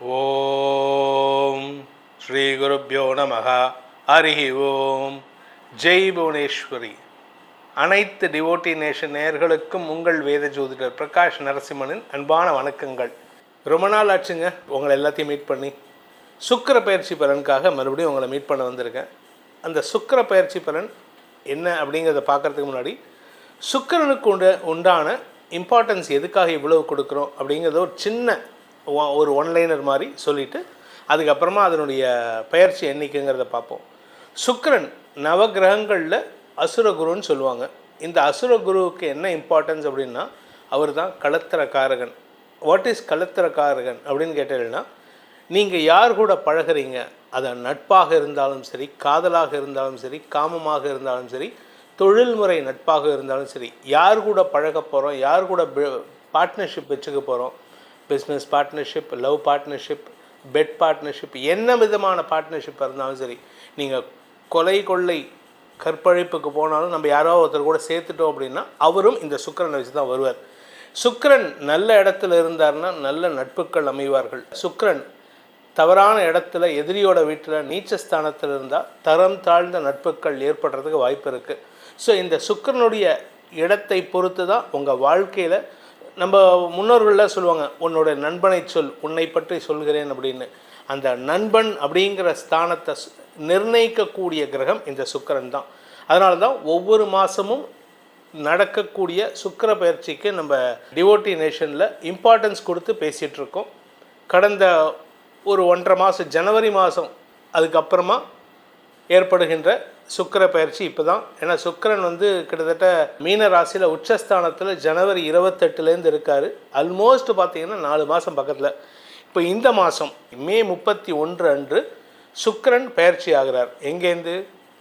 ஓம் ஸ்ரீ குருப்யோ நமஹ. ஹரிஹி ஓம். ஜெய் புவனேஸ்வரி. அனைத்து டிவோட்டி நேஷன் நேயர்களுக்கும் உங்கள் வேத ஜோதிடர் பிரகாஷ் நரசிம்மனின் அன்பான வணக்கங்கள். ரொம்ப நாள் ஆச்சுங்க உங்களை எல்லாத்தையும் மீட் பண்ணி. சுக்கிர பயிற்சி பலனுக்காக மறுபடியும் உங்களை மீட் பண்ண வந்திருக்கேன். அந்த சுக்கிர பயிற்சி பலன் என்ன அப்படிங்கிறத பார்க்குறதுக்கு முன்னாடி சுக்கிரனுக்கு உண்டான இம்பார்ட்டன்ஸ் எதுக்காக இவ்வளவு கொடுக்குறோம் அப்படிங்கிறத ஒரு சின்ன ஒரு ஒன்லைனர் மாதிரி சொல்லிவிட்டு அதுக்கப்புறமா அதனுடைய பயிற்சி என்னைக்குங்கிறத பார்ப்போம். சுக்கிரன் நவகிரகங்களில் அசுரகுருன்னு சொல்லுவாங்க. இந்த அசுரகுருவுக்கு என்ன இம்பார்ட்டன்ஸ் அப்படின்னா அவர் தான் களத்திரக்காரகன். வாட் இஸ் களத்திரக்காரகன் அப்படின்னு கேட்டீங்கன்னா, நீங்கள் யார் கூட பழகிறீங்க, அது நட்பாக இருந்தாலும் சரி, காதலாக இருந்தாலும் சரி, காமமாக இருந்தாலும் சரி, தொழில்முறை நட்பாக இருந்தாலும் சரி, யார் கூட பழக போகிறோம், யார் கூட பார்ட்னர்ஷிப் வச்சுக்க போகிறோம், business partnership, love partnership, bed partnership, என்ன விதமான பார்ட்னர்ஷிப்பாக இருந்தாலும் சரி, நீங்கள் கொலை கொள்ளை கற்பழிப்புக்கு போனாலும் நம்ம யாரோ ஒருத்தர் கூட சேர்த்துட்டோம் அப்படின்னா அவரும் இந்த சுக்கிரனை வச்சு தான் வருவார். சுக்கிரன் நல்ல இடத்துல இருந்தார்னா நல்ல நட்புகள் அமைவார்கள். சுக்கிரன் தவறான இடத்துல எதிரியோட வீட்டில் நீச்சஸ்தானத்தில் இருந்தால் தரம் தாழ்ந்த நட்புகள் ஏற்படுறதுக்கு வாய்ப்பு இருக்குது. ஸோ இந்த சுக்கிரனுடைய இடத்தை பொறுத்து தான் உங்கள் வாழ்க்கையில், நம்ம முன்னோர்கள்லாம் சொல்லுவாங்க, உன்னோட நண்பனை சொல், உன்னை பற்றி சொல்கிறேன் அப்படின்னு. அந்த நண்பன் அப்படிங்கிற ஸ்தானத்தை நிர்ணயிக்கக்கூடிய கிரகம் இந்த சுக்கிரன் தான். அதனால தான் ஒவ்வொரு மாதமும் நடக்கக்கூடிய சுக்கிர பயிற்சிக்கு நம்ம டிவோட்டி நேஷனில் இம்பார்ட்டன்ஸ் கொடுத்து பேசிகிட்டு இருக்கோம். கடந்த ஒரு 1.5 மாதம், ஜனவரி மாதம் அதுக்கப்புறமா ஏற்படுகின்ற சுக்கிர பயிற்சி இப்போ தான். ஏன்னா சுக்கிரன் கிட்டத்தட்ட மீன ராசியில் உச்சஸ்தானத்தில் ஜனவரி 28 இருக்கார். ஆல்மோஸ்ட் பார்த்திங்கன்னா 4 மாதம் பக்கத்தில். இப்போ இந்த மாதம் மே 31 அன்று சுக்கிரன் பயிற்சி ஆகிறார். எங்கேருந்து?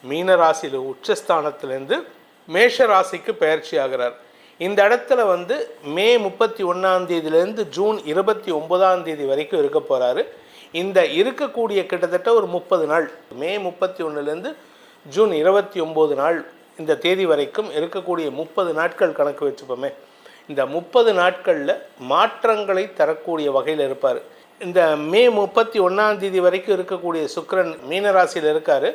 மீன ராசியில் உச்சஸ்தானத்திலேருந்து மேஷ ராசிக்கு பயிற்சி ஆகிறார். இந்த இடத்துல மே 31 ஜூன் 29 வரைக்கும் இருக்க போகிறாரு. இந்த இருக்கக்கூடிய கிட்டத்தட்ட ஒரு 30 நாள், மே 31 ஜூன் 29 நாள் இந்த தேதி வரைக்கும் இருக்கக்கூடிய 30 நாட்கள் கணக்கு வச்சுப்போமே. இந்த 30 நாட்களில் மாற்றங்களை தரக்கூடிய வகையில் இருப்பார். இந்த மே 31 வரைக்கும் இருக்கக்கூடிய சுக்கிரன் மீனராசியில் இருக்கார்.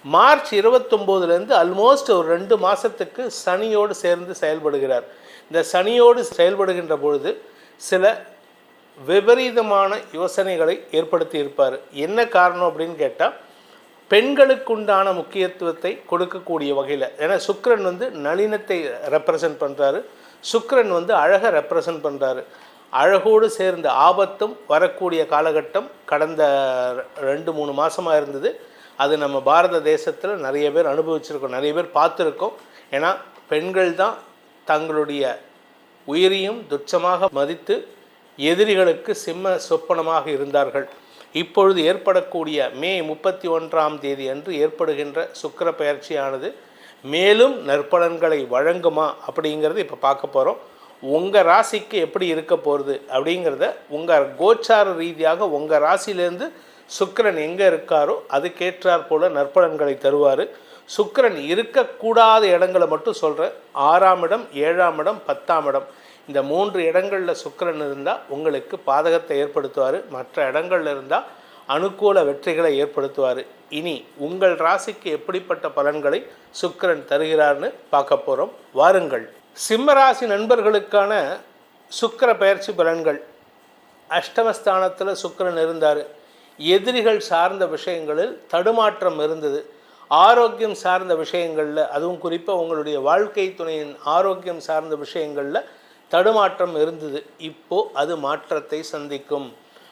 மார்ச் 29 ஆல்மோஸ்ட் ஒரு 2 மாதத்துக்கு சனியோடு சேர்ந்து செயல்படுகிறார். இந்த சனியோடு செயல்படுகின்ற பொழுது சில விபரீதமான யோசனைகளை ஏற்படுத்தி இருப்பார். என்ன காரணம் அப்படின்னு கேட்டால், பெண்களுக்குண்டான முக்கியத்துவத்தை கொடுக்கக்கூடிய வகையில். ஏன்னா சுக்கிரன் நளினத்தை ரெப்ரசன்ட் பண்ணுறாரு, சுக்கிரன் அழகை ரெப்ரசன்ட் பண்ணுறாரு. அழகோடு சேர்ந்த ஆபத்தும் வரக்கூடிய காலகட்டம் கடந்த 2-3 மாதமாக இருந்தது. அது நம்ம பாரத தேசத்தில் நிறைய பேர் அனுபவிச்சிருக்கோம், நிறைய பேர் பார்த்துருக்கோம். ஏன்னா பெண்கள் தான் தங்களுடைய உயிரையும் துச்சமாக மதித்து எதிரிகளுக்கு சிம்ம சொப்பனமாக இருந்தார்கள். இப்பொழுது ஏற்படக்கூடிய மே 31 அன்று ஏற்படுகின்ற சுக்கிர பயிற்சியானது மேலும் நற்பலன்களை வழங்குமா அப்படிங்கிறது இப்போ பார்க்க போகிறோம். உங்கள் ராசிக்கு எப்படி இருக்க போகிறது அப்படிங்கிறத உங்கள் கோச்சார ரீதியாக உங்கள் ராசியிலேருந்து சுக்கிரன் எங்கே இருக்காரோ அதுக்கேற்றாற் போல் நற்பலன்களை தருவார். சுக்கிரன் இருக்கக்கூடாத இடங்களை மட்டும் சொல்கிறேன். 6ஆம் இடம், 7ஆம் இடம், 10ஆம் இடம், இந்த 3 இடங்களில் சுக்கிரன் இருந்தால் உங்களுக்கு பாதகத்தை ஏற்படுத்துவார். மற்ற இடங்களில் இருந்தால் அனுகூல வெற்றிகளை ஏற்படுத்துவார். இனி உங்கள் ராசிக்கு எப்படிப்பட்ட பலன்களை சுக்கிரன் தருகிறார்னு பார்க்க போகிறோம். வாருங்கள். சிம்மராசி நண்பர்களுக்கான சுக்கிர பயிற்சி பலன்கள். அஷ்டமஸ்தானத்தில் சுக்கிரன் இருந்தார். எதிரிகள் சார்ந்த விஷயங்களில் தடுமாற்றம் இருந்தது. ஆரோக்கியம் சார்ந்த விஷயங்களில், அதுவும் குறிப்பாக உங்களுடைய வாழ்க்கை துணையின் ஆரோக்கியம் சார்ந்த விஷயங்களில் தடுமாற்றம் இருந்தது. இப்போது அது மாற்றத்தை சந்திக்கும்.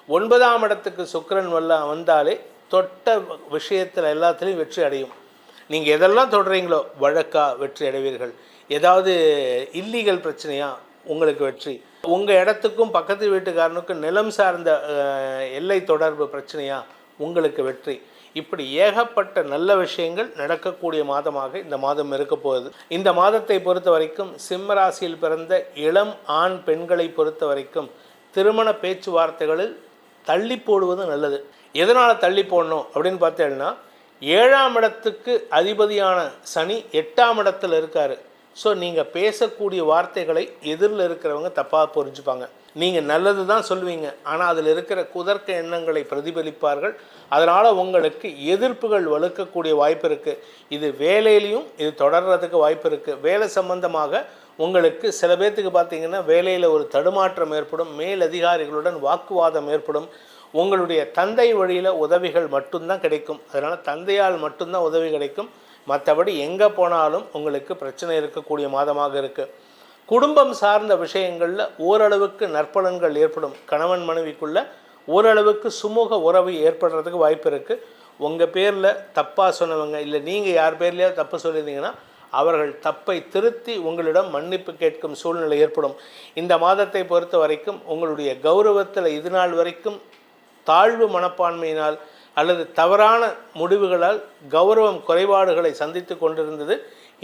9ஆம் இடத்துக்கு சுக்கிரன் வந்தாலே தொட்ட விஷயத்தில் எல்லாத்துலேயும் வெற்றி அடையும். நீங்கள் எதெல்லாம் தொடுறீங்களோ வழக்கா வெற்றி அடைவீர்கள். ஏதாவது இல்லீகல் பிரச்சனையா உங்களுக்கு வெற்றி. உங்கள் இடத்துக்கும் பக்கத்து வீட்டுக்காரனுக்கும் நிலம் சார்ந்த எல்லை தொடர்பு பிரச்சனையா உங்களுக்கு வெற்றி. இப்படி ஏகப்பட்ட நல்ல விஷயங்கள் நடக்கக்கூடிய மாதமாக இந்த மாதம் இருக்க போகுது. இந்த மாதத்தை பொறுத்த வரைக்கும் சிம்ம ராசியில் பிறந்த இளம் ஆண் பெண்களை பொறுத்த வரைக்கும் திருமண பேச்சுவார்த்தைகளில் தள்ளி போடுவது நல்லது. எதனால் தள்ளி போடணும் அப்படின்னு பார்த்தீங்கன்னா, 7ஆம் இடத்துக்கு அதிபதியான சனி 8ஆம் இடத்துல இருக்கார். ஸோ நீங்கள் பேசக்கூடிய வார்த்தைகளை எதிரில் இருக்கிறவங்க தப்பாக புரிஞ்சுப்பாங்க. நீங்கள் நல்லது தான் சொல்லுவீங்க, ஆனால் அதில் இருக்கிற குதர்க்க எண்ணங்களை பிரதிபலிப்பார்கள். அதனால் உங்களுக்கு எதிர்ப்புகள் வலுக்கக்கூடிய வாய்ப்பு இருக்குது. இது வேலையிலையும் இது தொடர்றதுக்கு வாய்ப்பு இருக்குது. வேலை சம்பந்தமாக உங்களுக்கு சில பேர்த்துக்கு பார்த்திங்கன்னா வேலையில் ஒரு தடுமாற்றம் ஏற்படும், மேலதிகாரிகளுடன் வாக்குவாதம் ஏற்படும். உங்களுடைய தந்தை வழியில் உதவிகள் மட்டும்தான் கிடைக்கும். அதனால் தந்தையால் மட்டும்தான் உதவி கிடைக்கும். மற்றபடி எங்கே போனாலும் உங்களுக்கு பிரச்சனை இருக்கக்கூடிய மாதமாக இருக்குது. குடும்பம் சார்ந்த விஷயங்களில் ஓரளவுக்கு நற்பலன்கள் ஏற்படும். கணவன் மனைவிக்குள்ளே ஓரளவுக்கு சுமூக உறவு ஏற்படுறதுக்கு வாய்ப்பு இருக்குது. உங்கள் பேரில் தப்பாக சொன்னவங்க இல்லை நீங்கள் யார் பேர்லையாவது தப்பு சொல்லியிருந்தீங்கன்னா அவர்கள் தப்பை திருத்தி உங்களிடம் மன்னிப்பு கேட்கும் சூழ்நிலை ஏற்படும். இந்த மாதத்தை பொறுத்த வரைக்கும் உங்களுடைய கௌரவத்தில் இது நாள் வரைக்கும் தாழ்வு மனப்பான்மையினால் அல்லது தவறான முடிவுகளால் கௌரவம் குறைபாடுகளை சந்தித்து கொண்டிருந்தது.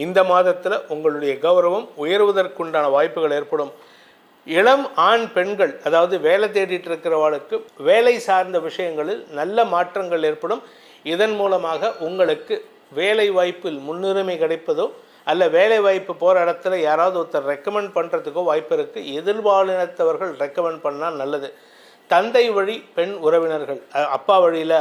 இந்த மாதத்தில் உங்களுடைய கௌரவம் உயர்வதற்குண்டான வாய்ப்புகள் ஏற்படும். இளம் ஆண் பெண்கள், அதாவது வேலை தேடிட்டு இருக்கிறவர்களுக்கு வேலை சார்ந்த விஷயங்களில் நல்ல மாற்றங்கள் ஏற்படும். இதன் மூலமாக உங்களுக்கு வேலை வாய்ப்பில் முன்னுரிமை கிடைப்பதோ அல்ல வேலை வாய்ப்பு போகிற இடத்துல யாராவது ஒருத்தர் ரெக்கமெண்ட் பண்ணுறதுக்கோ வாய்ப்பு இருக்குது. எதிர்பாலினத்தவர்கள் ரெக்கமெண்ட் பண்ணால் நல்லது. தந்தை வழி பெண் உறவினர்கள், அப்பா வழியில்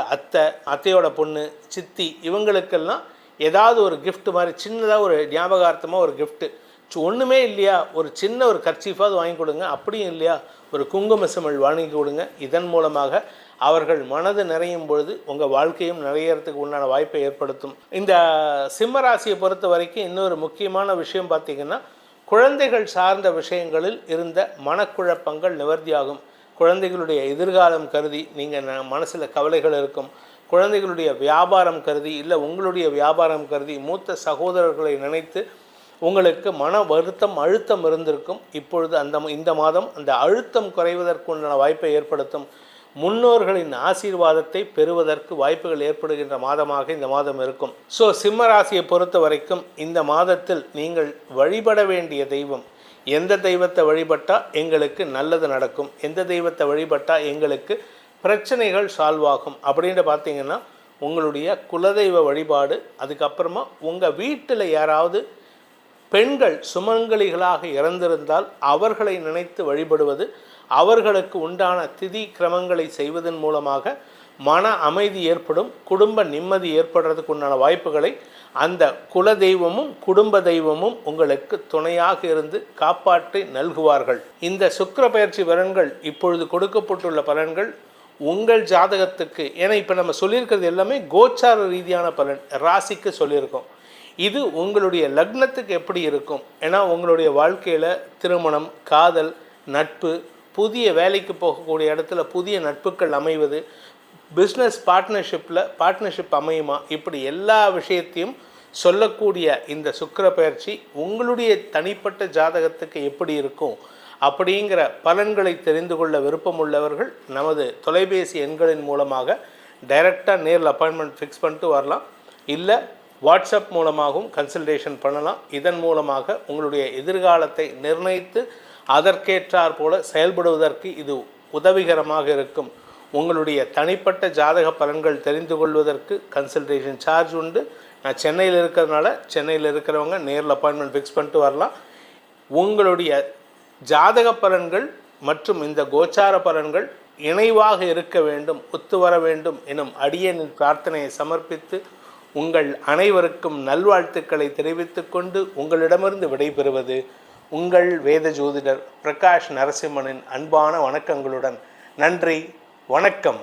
அத்தையோட பொண்ணு, சித்தி, இவங்களுக்கெல்லாம் ஏதாவது ஒரு கிஃப்ட் மாதிரி சின்னதாக ஒரு ஞாபகார்த்தமாக ஒரு கிஃப்ட்டு, ஒன்றுமே இல்லையா ஒரு சின்ன ஒரு கர்ச்சீஃபாவது வாங்கி கொடுங்க. அப்படியும் இல்லையா ஒரு குங்கும சிமிழ் வாங்கி கொடுங்க. இதன் மூலமாக அவர்கள் மனது நிறையும் பொழுது உங்கள் வாழ்க்கையும் நிறையறதுக்கு உண்டான வாய்ப்பை ஏற்படுத்தும். இந்த சிம்ம ராசியை பொறுத்த வரைக்கும் இன்னொரு முக்கியமான விஷயம் பார்த்திங்கன்னா, குழந்தைகள் சார்ந்த விஷயங்களில் இருந்த மனக்குழப்பங்கள் நிவர்த்தியாகும். குழந்தைகளுடைய எதிர்காலம் கருதி நீங்கள் மனசில் கவலைகள் இருக்கும். குழந்தைகளுடைய வியாபாரம் கருதி இல்லை உங்களுடைய வியாபாரம் கருதி மூத்த சகோதரர்களை நினைத்து உங்களுக்கு மன வருத்தம் அழுத்தம் இருந்திருக்கும். இப்பொழுது இந்த மாதம் அந்த அழுத்தம் குறைவதற்குண்டான வாய்ப்பை ஏற்படுத்தும். முன்னோர்களின் ஆசீர்வாதத்தை பெறுவதற்கு வாய்ப்புகள் ஏற்படுகின்ற மாதமாக இந்த மாதம் இருக்கும். ஸோ சிம்ம ராசியை பொறுத்த வரைக்கும் இந்த மாதத்தில் நீங்கள் வழிபட வேண்டிய தெய்வம், எந்த தெய்வத்தை வழிபட்டால் எங்களுக்கு நல்லது நடக்கும், எந்த தெய்வத்தை வழிபட்டால் எங்களுக்கு பிரச்சனைகள் சால்வ் ஆகும் அப்படின்னு பார்த்தீங்கன்னா உங்களுடைய குலதெய்வ வழிபாடு. அதுக்கப்புறமா உங்கள் வீட்டில் யாராவது பெண்கள் சுமங்கலிகளாக இறந்திருந்தால் அவர்களை நினைத்து வழிபடுவது, அவர்களுக்கு உண்டான திதி கிரமங்களை செய்வதன் மூலமாக மன அமைதி ஏற்படும், குடும்ப நிம்மதி ஏற்படுறதுக்கு உண்டான வாய்ப்புகளை அந்த குல தெய்வமும் குடும்ப தெய்வமும் உங்களுக்கு துணையாக இருந்து காப்பாற்றி நல்குவார்கள். இந்த சுக்கிர பயிற்சி பலன்கள் இப்பொழுது கொடுக்கப்பட்டுள்ள பலன்கள் உங்கள் ஜாதகத்துக்கு, ஏன்னா இப்போ நம்ம சொல்லியிருக்கிறது எல்லாமே கோச்சார ரீதியான பலன், ராசிக்கு சொல்லியிருக்கோம். இது உங்களுடைய லக்னத்துக்கு எப்படி இருக்கும், ஏன்னா உங்களுடைய வாழ்க்கையில் திருமணம், காதல், நட்பு, புதிய வேலைக்கு போகக்கூடிய இடத்துல புதிய நட்புகள் அமைவது, பிஸ்னஸ் பார்ட்னர்ஷிப் அமையுமா, இப்படி எல்லா விஷயத்தையும் சொல்லக்கூடிய இந்த சுக்கிர பயிற்சி உங்களுடைய தனிப்பட்ட ஜாதகத்துக்கு எப்படி இருக்கும் அப்படிங்கிற பலன்களை தெரிந்து கொள்ள விருப்பமுள்ளவர்கள் நமது தொலைபேசி எண்களின் மூலமாக டைரெக்டாக நேரில் அப்பாயின்மெண்ட் ஃபிக்ஸ் பண்ணிட்டு வரலாம். இல்லை வாட்ஸ்அப் மூலமாகவும் கன்சல்டேஷன் பண்ணலாம். இதன் மூலமாக உங்களுடைய எதிர்காலத்தை நிர்ணயித்து அதற்கேற்றார் போல செயல்படுவதற்கு இது உதவிகரமாக இருக்கும். உங்களுடைய தனிப்பட்ட ஜாதக பலன்கள் தெரிந்து கொள்வதற்கு கன்சல்டேஷன் சார்ஜ் உண்டு. நான் சென்னையில் இருக்கிறதுனால சென்னையில் இருக்கிறவங்க நேரில் அப்பாயின்மெண்ட் ஃபிக்ஸ் பண்ணிட்டு வரலாம். உங்களுடைய ஜாதக பலன்கள் மற்றும் இந்த கோச்சார பலன்கள் இணைவாக இருக்க வேண்டும், ஒத்து வர வேண்டும் எனும் அடியேனின் பிரார்த்தனையை சமர்ப்பித்து உங்கள் அனைவருக்கும் நல்வாழ்த்துக்களை தெரிவித்துக் கொண்டு உங்களிடமிருந்து விடைபெறுவது உங்கள் வேத ஜோதிடர் பிரகாஷ் நரசிம்மனின் அன்பான வணக்கங்களுடன். நன்றி, வணக்கம்.